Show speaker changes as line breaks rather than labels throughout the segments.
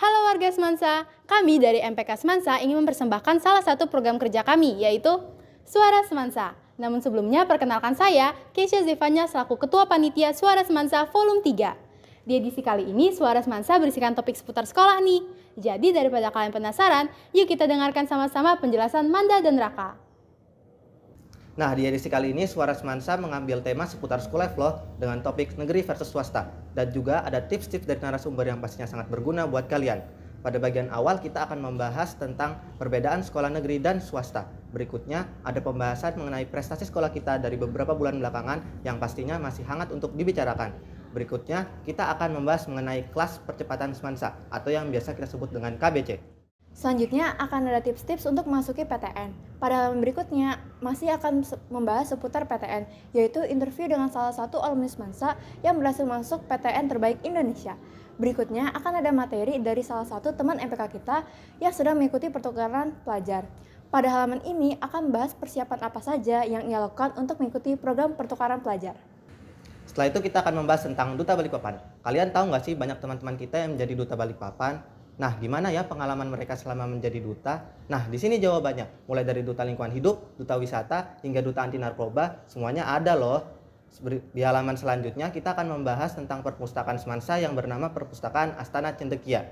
Halo warga Semansa, kami dari MPK Semansa ingin mempersembahkan salah satu program kerja kami, yaitu Suara Semansa. Namun sebelumnya perkenalkan saya, Keisha Zevanya selaku Ketua Panitia Suara Semansa Volume 3. Di edisi kali ini, Suara Semansa berisikan topik seputar sekolah nih. Jadi daripada kalian penasaran, yuk kita dengarkan sama-sama penjelasan Manda dan Raka.
Nah, di edisi kali ini Suara Semansa mengambil tema seputar school life loh dengan topik negeri versus swasta. Dan juga ada tips-tips dari narasumber yang pastinya sangat berguna buat kalian. Pada bagian awal kita akan membahas tentang perbedaan sekolah negeri dan swasta. Berikutnya ada pembahasan mengenai prestasi sekolah kita dari beberapa bulan belakangan yang pastinya masih hangat untuk dibicarakan. Berikutnya kita akan membahas mengenai kelas percepatan Semansa atau yang biasa kita sebut dengan KBC.
Selanjutnya akan ada tips-tips untuk memasuki PTN. Pada halaman berikutnya masih akan membahas seputar PTN, yaitu interview dengan salah satu alumni Semansa yang berhasil masuk PTN terbaik Indonesia. Berikutnya akan ada materi dari salah satu teman MPK kita yang sedang mengikuti pertukaran pelajar. Pada halaman ini akan membahas persiapan apa saja yang ia lakukan untuk mengikuti program pertukaran pelajar.
Setelah itu kita akan membahas tentang Duta Balikpapan. Kalian tahu nggak sih banyak teman-teman kita yang menjadi Duta Balikpapan? Nah, gimana ya pengalaman mereka selama menjadi duta? Nah, di sini jawabannya. Mulai dari Duta Lingkungan Hidup, Duta Wisata, hingga Duta Anti Narkoba, semuanya ada loh. Di halaman selanjutnya kita akan membahas tentang perpustakaan Semansa yang bernama Perpustakaan Astana Cendekia.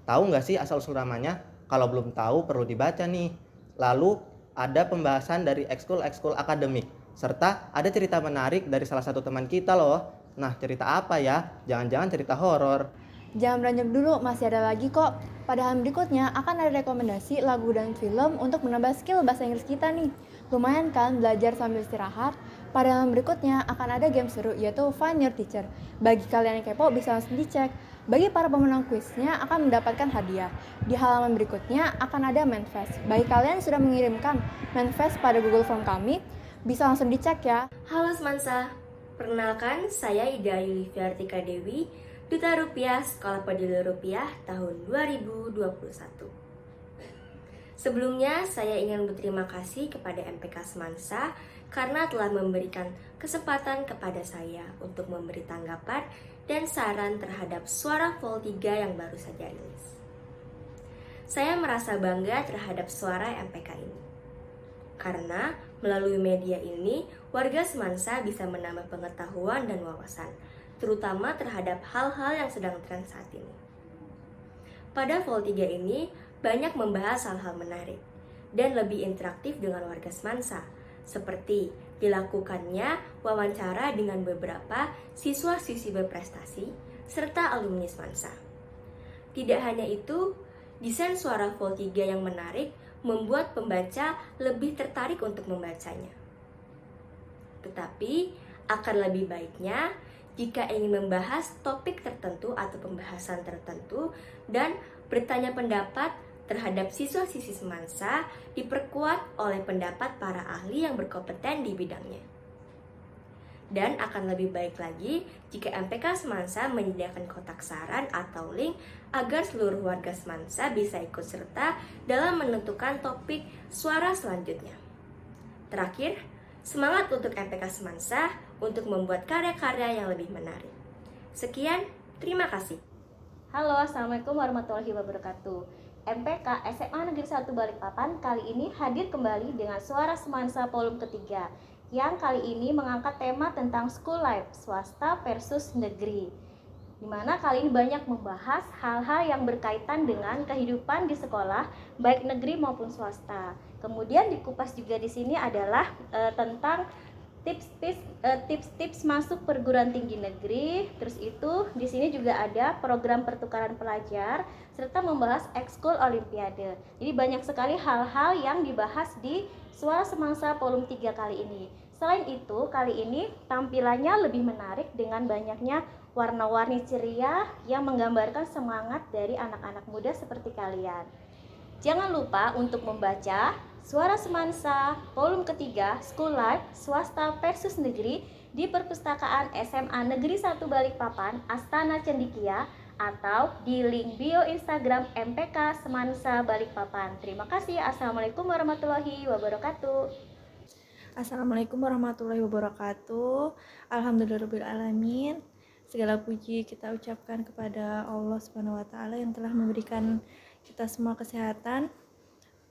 Tahu nggak sih asal-usul namanya? Kalau belum tahu perlu dibaca nih. Lalu ada pembahasan dari ekskul-ekskul akademik. Serta ada cerita menarik dari salah satu teman kita loh. Nah, cerita apa ya? Jangan-jangan cerita horor.
Jangan beranjak dulu, masih ada lagi kok. Pada halaman berikutnya akan ada rekomendasi lagu dan film untuk menambah skill bahasa Inggris kita nih. Lumayan kan belajar sambil istirahat? Pada halaman berikutnya akan ada game seru yaitu Find Your Teacher. Bagi kalian yang kepo bisa langsung dicek. Bagi para pemenang kuisnya akan mendapatkan hadiah. Di halaman berikutnya akan ada manifest. Bagi kalian yang sudah mengirimkan manifest pada Google Form kami, bisa langsung dicek ya.
Halo Semansa, perkenalkan saya Ida Yulifiartika Dewi, Duta Rupiah Sekolah Peduli Rupiah tahun 2021. Sebelumnya saya ingin berterima kasih kepada MPK Semansa karena telah memberikan kesempatan kepada saya untuk memberi tanggapan dan saran terhadap Suara Vol 3 yang baru saja rilis. Saya merasa bangga terhadap suara MPK ini. Karena melalui media ini, warga Semansa bisa menambah pengetahuan dan wawasan, terutama terhadap hal-hal yang sedang tren saat ini. Pada Vol 3 ini, banyak membahas hal-hal menarik dan lebih interaktif dengan warga Semansa, seperti dilakukannya wawancara dengan beberapa siswa-siswi berprestasi, serta alumni Semansa. Tidak hanya itu, desain suara Vol 3 yang menarik membuat pembaca lebih tertarik untuk membacanya. Tetapi, akan lebih baiknya jika ingin membahas topik tertentu atau pembahasan tertentu dan bertanya pendapat terhadap siswa-siswi Semansa diperkuat oleh pendapat para ahli yang berkompeten di bidangnya. Dan akan lebih baik lagi jika MPK Semansa menyediakan kotak saran atau link agar seluruh warga Semansa bisa ikut serta dalam menentukan topik suara selanjutnya. Terakhir, semangat untuk MPK Semansa untuk membuat karya-karya yang lebih menarik. Sekian, terima kasih.
Halo, Assalamualaikum warahmatullahi wabarakatuh. MPK SMA Negeri 1 Balikpapan kali ini hadir kembali dengan Suara Semansa volume ketiga, yang kali ini mengangkat tema tentang school life, swasta versus negeri. Dimana kali ini banyak membahas hal-hal yang berkaitan dengan kehidupan di sekolah, baik negeri maupun swasta. Kemudian dikupas juga di sini adalah tentang tips-tips masuk perguruan tinggi negeri. Terus itu di sini juga ada program pertukaran pelajar serta membahas ekskul olimpiade. Jadi banyak sekali hal-hal yang dibahas di Suara Semansa volume 3 kali ini. Selain itu, kali ini tampilannya lebih menarik dengan banyaknya warna-warni ceria yang menggambarkan semangat dari anak-anak muda seperti kalian. Jangan lupa untuk membaca Suara Semansa volume ketiga School Life Swasta versus Negeri di Perpustakaan SMA Negeri 1 Balikpapan Astana Cendekia atau di link bio Instagram MPK Semansa Balikpapan. Terima kasih. Assalamualaikum warahmatullahi wabarakatuh.
Assalamualaikum warahmatullahi wabarakatuh. Alhamdulillahirabbil alamin. Segala puji kita ucapkan kepada Allah Subhanahu wa taala yang telah memberikan kita semua kesehatan.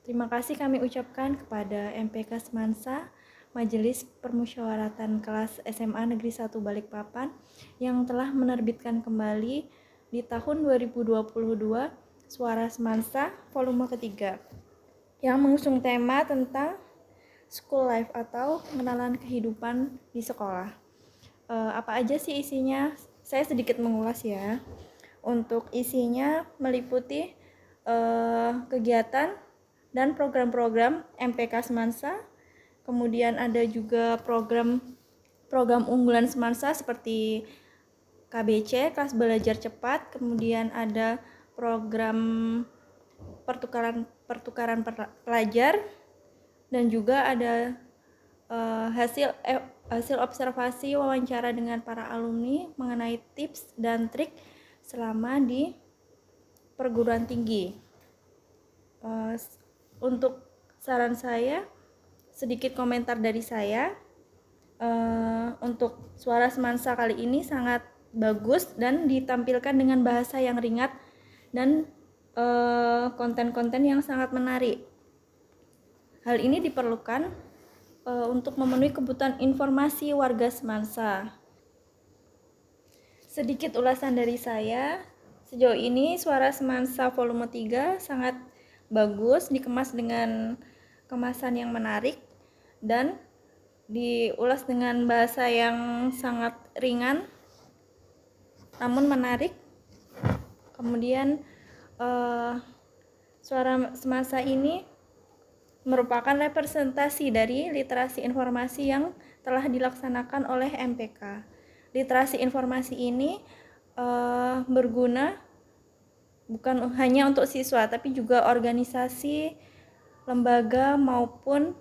Terima kasih kami ucapkan kepada MPK Semansa, Majelis Permusyawaratan Kelas SMA Negeri 1 Balikpapan yang telah menerbitkan kembali di tahun 2022 Suara Semansa volume ketiga yang mengusung tema tentang school life atau pengenalan kehidupan di sekolah. Apa aja sih isinya? Saya sedikit mengulas ya. Untuk isinya meliputi kegiatan dan program-program MPK Semansa. Kemudian ada juga program unggulan Semansa seperti KBC, kelas belajar cepat. Kemudian ada program pertukaran pelajar dan juga ada hasil observasi wawancara dengan para alumni mengenai tips dan trik selama di perguruan tinggi. Untuk saran saya, sedikit komentar dari saya, untuk Suara Semansa kali ini sangat bagus dan ditampilkan dengan bahasa yang ringan dan konten-konten yang sangat menarik. Hal ini diperlukan untuk memenuhi kebutuhan informasi warga Semansa. Sedikit ulasan dari saya, sejauh ini Suara Semansa volume 3 sangat bagus, dikemas dengan kemasan yang menarik dan diulas dengan bahasa yang sangat ringan namun menarik. Kemudian Suara Semansa ini merupakan representasi dari literasi informasi yang telah dilaksanakan oleh MPK. Literasi informasi ini berguna bukan hanya untuk siswa, tapi juga organisasi, lembaga, maupun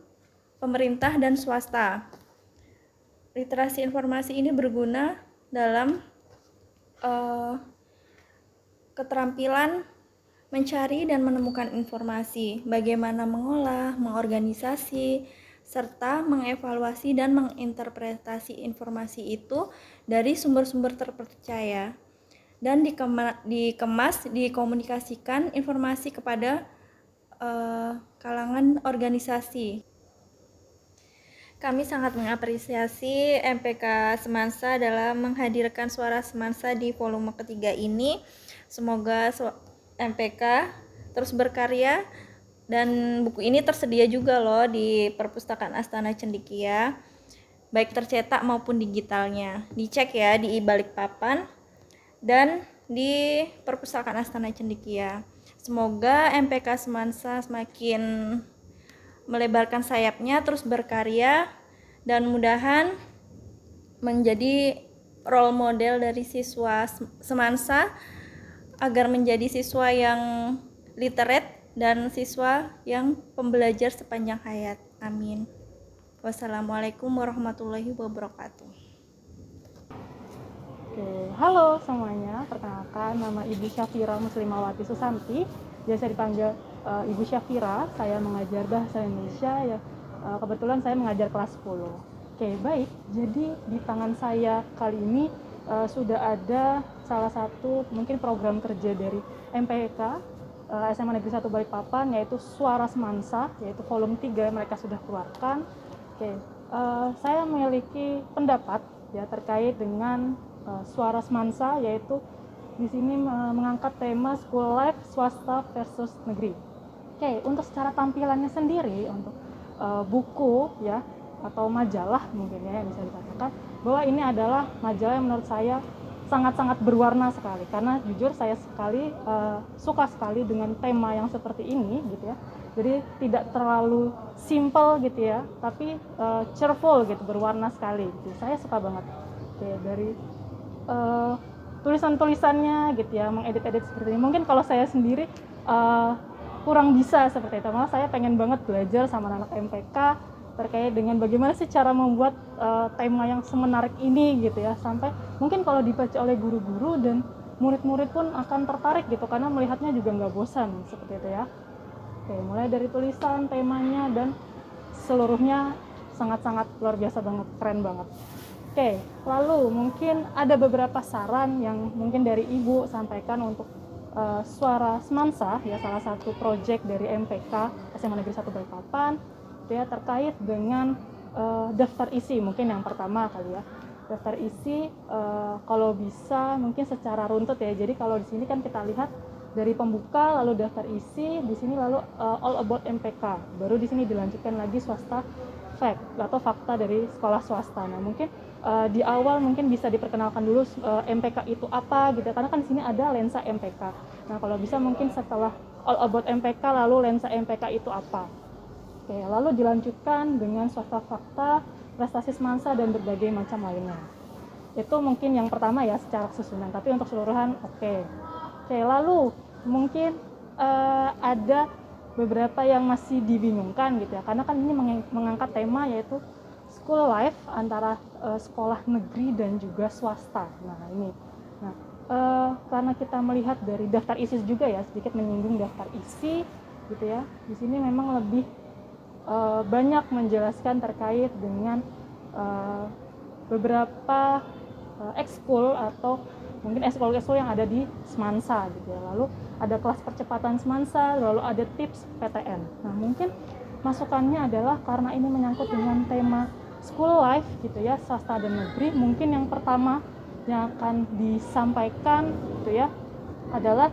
pemerintah dan swasta. Literasi informasi ini berguna dalam keterampilan mencari dan menemukan informasi, bagaimana mengolah, mengorganisasi, serta mengevaluasi dan menginterpretasi informasi itu dari sumber-sumber terpercaya dan dikomunikasikan informasi kepada kalangan organisasi. Kami sangat mengapresiasi MPK Semansa dalam menghadirkan Suara Semansa di volume ketiga ini. Semoga MPK terus berkarya dan buku ini tersedia juga loh di Perpustakaan Astana Cendekia, baik tercetak maupun digitalnya. Dicek ya di Balikpapan dan di Perpustakaan Astana Cendekia. Semoga MPK Semansa semakin melebarkan sayapnya, terus berkarya dan mudahan menjadi role model dari siswa Semansa agar menjadi siswa yang literate dan siswa yang pembelajar sepanjang hayat. Amin. Wassalamualaikum warahmatullahi wabarakatuh.
Oke, halo semuanya. Perkenalkan, nama Ibu Syafira Muslimawati Susanti. Biasa dipanggil Ibu Syafira. Saya mengajar bahasa Indonesia. Ya, kebetulan saya mengajar kelas 10. Oke, baik. Jadi di tangan saya kali ini sudah ada salah satu mungkin program kerja dari MPK SMA Negeri 1 Balikpapan, yaitu Suara Semansa, yaitu volume 3 mereka sudah keluarkan. Oke, saya memiliki pendapat ya terkait dengan Suara Semansa, yaitu di sini mengangkat tema school life swasta versus negeri. Oke, untuk secara tampilannya sendiri untuk buku ya atau majalah mungkin ya bisa dikatakan bahwa ini adalah majalah yang menurut saya sangat-sangat berwarna sekali, karena jujur saya suka sekali dengan tema yang seperti ini gitu ya. Jadi tidak terlalu simple gitu ya, tapi cheerful gitu, berwarna sekali gitu. Saya suka banget. Oke, dari tulisan-tulisannya gitu ya, mengedit-edit seperti ini. Mungkin kalau saya sendiri kurang bisa seperti itu. Malah saya pengen banget belajar sama anak MPK terkait dengan bagaimana sih cara membuat tema yang semenarik ini gitu ya, sampai mungkin kalau dibaca oleh guru-guru dan murid-murid pun akan tertarik gitu, karena melihatnya juga nggak bosan seperti itu ya. Oke, mulai dari tulisan, temanya, dan seluruhnya sangat-sangat luar biasa banget, keren banget. Oke, lalu mungkin ada beberapa saran yang mungkin dari Ibu sampaikan untuk Suara Semansa, ya salah satu proyek dari MPK SMA Negeri 1 Balikpapan, ya terkait dengan daftar isi. Mungkin yang pertama kali ya, daftar isi kalau bisa mungkin secara runtut ya. Jadi kalau di sini kan kita lihat dari pembuka, lalu daftar isi, di sini lalu all about MPK, baru di sini dilanjutkan lagi swasta fact atau fakta dari sekolah swasta. Nah mungkin di awal mungkin bisa diperkenalkan dulu MPK itu apa gitu, karena kan di sini ada lensa MPK. Nah kalau bisa mungkin setelah all about MPK lalu lensa MPK itu apa. Oke, lalu dilanjutkan dengan swasta fakta, prestasi semansa dan berbagai macam lainnya. Itu mungkin yang pertama ya secara susunan, tapi untuk seluruhan oke. Oke, lalu mungkin ada beberapa yang masih dibingungkan gitu ya, karena kan ini mengangkat tema yaitu school life antara sekolah negeri dan juga swasta. Nah ini, karena kita melihat dari daftar isi juga ya, sedikit menyinggung daftar isi gitu ya. Di sini memang lebih banyak menjelaskan terkait dengan beberapa ekskul atau mungkin ekskul-ekskul yang ada di Semansa gitu ya. Lalu ada kelas percepatan Semansa, lalu ada tips PTN. Nah mungkin masukannya adalah karena ini menyangkut dengan tema school life gitu ya, swasta dan negeri, mungkin yang pertama yang akan disampaikan gitu ya adalah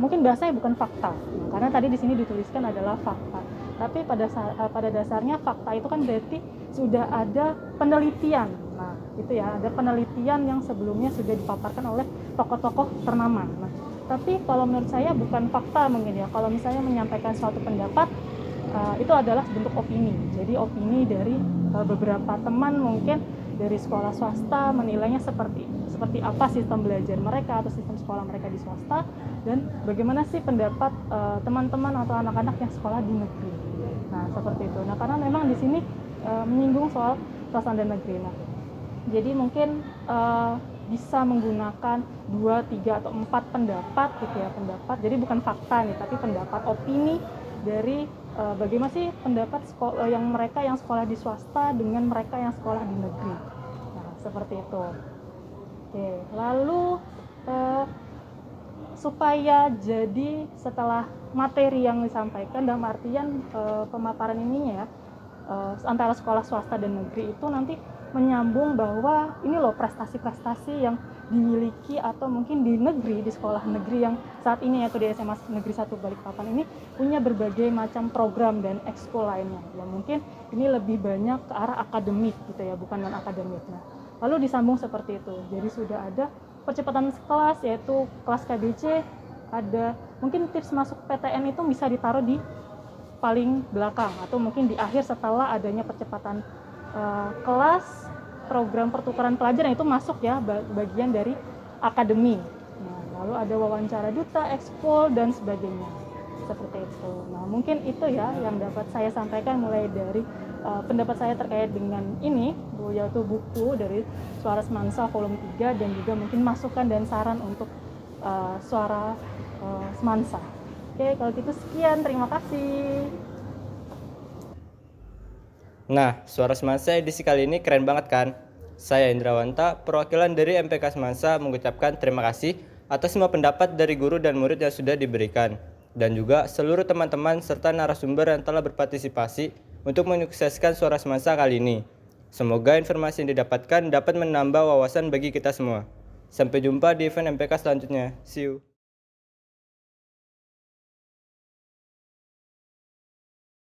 mungkin bahasanya bukan fakta, karena tadi di sini dituliskan adalah fakta, tapi pada dasarnya fakta itu kan berarti sudah ada penelitian. Nah itu ya, ada penelitian yang sebelumnya sudah dipaparkan oleh tokoh-tokoh ternama. Nah tapi kalau menurut saya bukan fakta mungkin ya, kalau misalnya menyampaikan suatu pendapat itu adalah bentuk opini. Jadi opini dari beberapa teman mungkin dari sekolah swasta menilainya seperti apa sistem belajar mereka atau sistem sekolah mereka di swasta, dan bagaimana sih pendapat teman-teman atau anak-anak yang sekolah di negeri. Nah seperti itu. Nah karena memang di sini menyinggung soal swasta dan negeri. Nah jadi mungkin bisa menggunakan 2, 3 atau 4 pendapat gitu ya, pendapat. Jadi bukan fakta nih, tapi pendapat opini dari bagaimana sih pendapat yang mereka yang sekolah di swasta dengan mereka yang sekolah di negeri. Nah seperti itu. Oke, lalu supaya jadi setelah materi yang disampaikan dalam artian pemaparan ininya ya, antara sekolah swasta dan negeri itu nanti menyambung bahwa ini loh prestasi-prestasi yang dimiliki atau mungkin di negeri, di sekolah negeri yang saat ini yaitu di SMA Negeri 1 Balikpapan ini punya berbagai macam program dan ekskul lainnya. Ya mungkin ini lebih banyak ke arah akademik gitu ya, bukan non akademik. Nah, lalu disambung seperti itu. Jadi sudah ada percepatan kelas yaitu kelas KBC, ada mungkin tips masuk PTN itu bisa ditaruh di paling belakang atau mungkin di akhir setelah adanya percepatan kelas, program pertukaran pelajar, yang itu masuk ya bagian dari akademi. Nah, lalu ada wawancara duta, ekskul dan sebagainya seperti itu. Nah mungkin itu ya yang dapat saya sampaikan mulai dari pendapat saya terkait dengan ini, yaitu buku dari Suara Semansa volume 3 dan juga mungkin masukan dan saran untuk Suara Semansa. Oke, kalau gitu sekian, terima kasih.
Nah, Suara Semansa edisi kali ini keren banget kan? Saya Indrawanta, perwakilan dari MPK Semansa mengucapkan terima kasih atas semua pendapat dari guru dan murid yang sudah diberikan, dan juga seluruh teman-teman serta narasumber yang telah berpartisipasi untuk menyukseskan Suara Semansa kali ini. Semoga informasi yang didapatkan dapat menambah wawasan bagi kita semua. Sampai jumpa di event MPK selanjutnya. See you.